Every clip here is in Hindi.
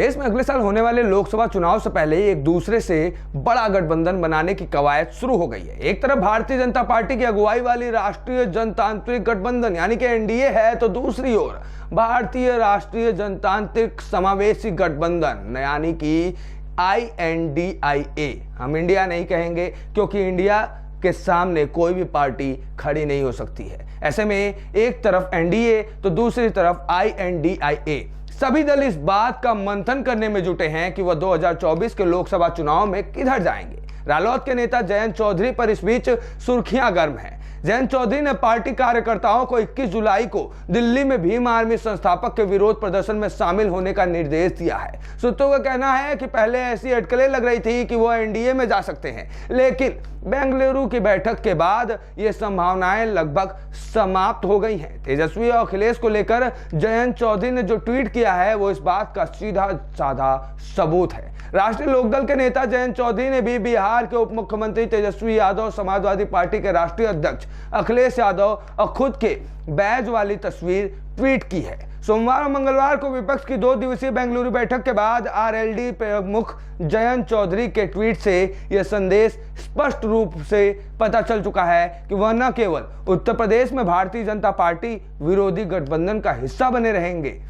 देश में अगले साल होने वाले लोकसभा चुनाव से पहले ही एक दूसरे से बड़ा गठबंधन बनाने की कवायद शुरू हो गई है। एक तरफ भारतीय जनता पार्टी की अगुवाई वाली राष्ट्रीय जनतांत्रिक गठबंधन यानी कि एनडीए है, तो दूसरी ओर भारतीय राष्ट्रीय जनतांत्रिक समावेशी गठबंधन यानी कि INDIA। हम इंडिया नहीं कहेंगे क्योंकि इंडिया के सामने कोई भी पार्टी खड़ी नहीं हो सकती है। ऐसे में एक तरफ एनडीए तो दूसरी तरफ INDIA। सभी दल इस बात का मंथन करने में जुटे हैं कि वह 2024 के लोकसभा चुनाव में किधर जाएंगे। रालोद के नेता जयंत चौधरी पर इस बीच सुर्खियां गर्म हैं। जयंत चौधरी ने पार्टी कार्यकर्ताओं को 21 जुलाई को दिल्ली में भीम आर्मी संस्थापक के विरोध प्रदर्शन में शामिल होने का निर्देश दिया है। सूत्रों का कहना है कि पहले ऐसी अटकलें लग रही थी कि वो एनडीए में जा सकते हैं, लेकिन बेंगलुरु की बैठक के बाद ये संभावनाएं लगभग समाप्त हो गई हैं। तेजस्वी और अखिलेश को लेकर जयंत चौधरी ने जो ट्वीट किया है वो इस बात का सीधा साधा सबूत है। राष्ट्रीय लोकदल के नेता जयंत चौधरी ने भी बिहार के उप मुख्यमंत्री तेजस्वी यादव, समाजवादी पार्टी के राष्ट्रीय अध्यक्ष अखिलेश यादव और खुद के बैज वाली तस्वीर ट्वीट की है। सोमवार और मंगलवार को विपक्ष की 2 दिवसीय बेंगलुरु बैठक के बाद आरएलडी प्रमुख जयंत चौधरी के ट्वीट से यह संदेश स्पष्ट रूप से पता चल चुका है कि वह न केवल उत्तर प्रदेश में भारतीय जनता पार्टी विरोधी गठबंधन का हिस्सा बने रहेंगे,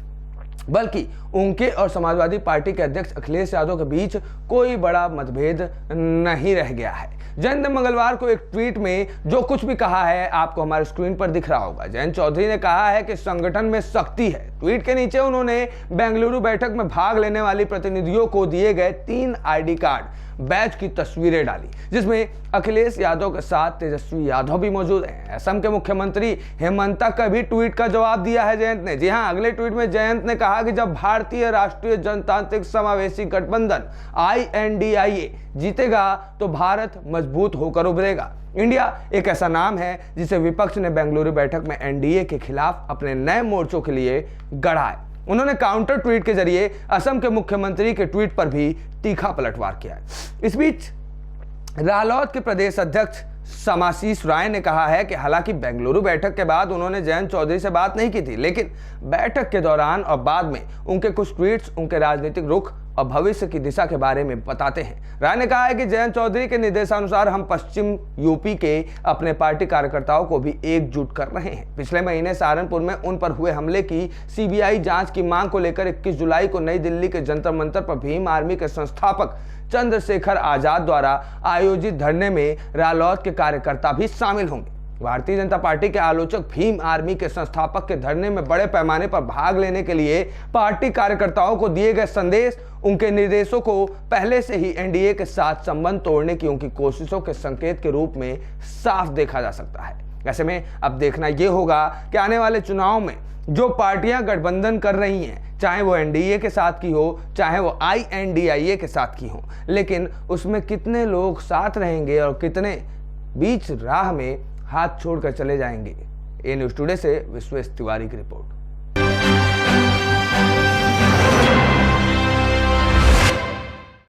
बल्कि उनके और समाजवादी पार्टी के अध्यक्ष अखिलेश यादव के बीच कोई बड़ा मतभेद नहीं रह गया है। जयंत ने मंगलवार को एक ट्वीट में जो कुछ भी कहा है आपको हमारे स्क्रीन पर दिख रहा होगा। जयंत चौधरी ने कहा है कि संगठन में शक्ति है। ट्वीट के नीचे उन्होंने बेंगलुरु बैठक में भाग लेने वाली प्रतिनिधियों को दिए गए 3 आईडी कार्ड बैच की तस्वीरें डाली, जिसमें अखिलेश यादव के साथ तेजस्वी यादव भी मौजूद हैं। असम के मुख्यमंत्री हेमंता का भी ट्वीट का जवाब दिया है जयंत ने। जी हां, अगले ट्वीट में जयंत ने कहा कि जब भारतीय राष्ट्रीय जनतांत्रिक समावेशी गठबंधन INDIA जीतेगा तो भारत मजबूत होकर उभरेगा। इंडिया एक ऐसा नाम है जिसे विपक्ष ने बेंगलुरु बैठक में एनडीए के खिलाफ अपने नए मोर्चों के लिए गढ़ा है। उन्होंने काउंटर ट्वीट के जरिए असम के मुख्यमंत्री के ट्वीट पर भी तीखा पलटवार किया है। इस बीच रालोद के प्रदेश अध्यक्ष समाशीष राय ने कहा है कि हालांकि बेंगलुरु बैठक के बाद उन्होंने जयंत चौधरी से बात नहीं की थी, लेकिन बैठक के दौरान और बाद में उनके कुछ ट्वीट्स उनके राजनीतिक रुख और भविष्य की दिशा के बारे में बताते हैं। राय ने कहा है कि जयंत चौधरी के निर्देशानुसार हम पश्चिम यूपी के अपने पार्टी कार्यकर्ताओं को भी एकजुट कर रहे हैं। पिछले महीने सहारनपुर में उन पर हुए हमले की सीबीआई जांच की मांग को लेकर 21 जुलाई को नई दिल्ली के जंतर मंतर पर भीम आर्मी के संस्थापक चंद्रशेखर आजाद द्वारा आयोजित धरने में रालोद के कार्यकर्ता भी शामिल होंगे। भारतीय जनता पार्टी के आलोचक भीम आर्मी के संस्थापक के धरने में बड़े पैमाने पर भाग लेने के लिए पार्टी कार्यकर्ताओं को दिए गए संदेश, उनके निर्देशों को पहले से ही एनडीए के साथ संबंध तोड़ने की उनकी कोशिशों के संकेत के रूप में साफ देखा जा सकता है। ऐसे में अब देखना यह होगा कि आने वाले चुनाव में जो पार्टियां गठबंधन कर रही हैं, चाहे वो एनडीए के साथ की हो, चाहे वो INDIA के साथ की हो, लेकिन उसमें कितने लोग साथ रहेंगे और कितने बीच राह में हाथ छोड़कर चले जाएंगे। ए न्यूज़ टुडे से विश्वेश तिवारी की रिपोर्ट।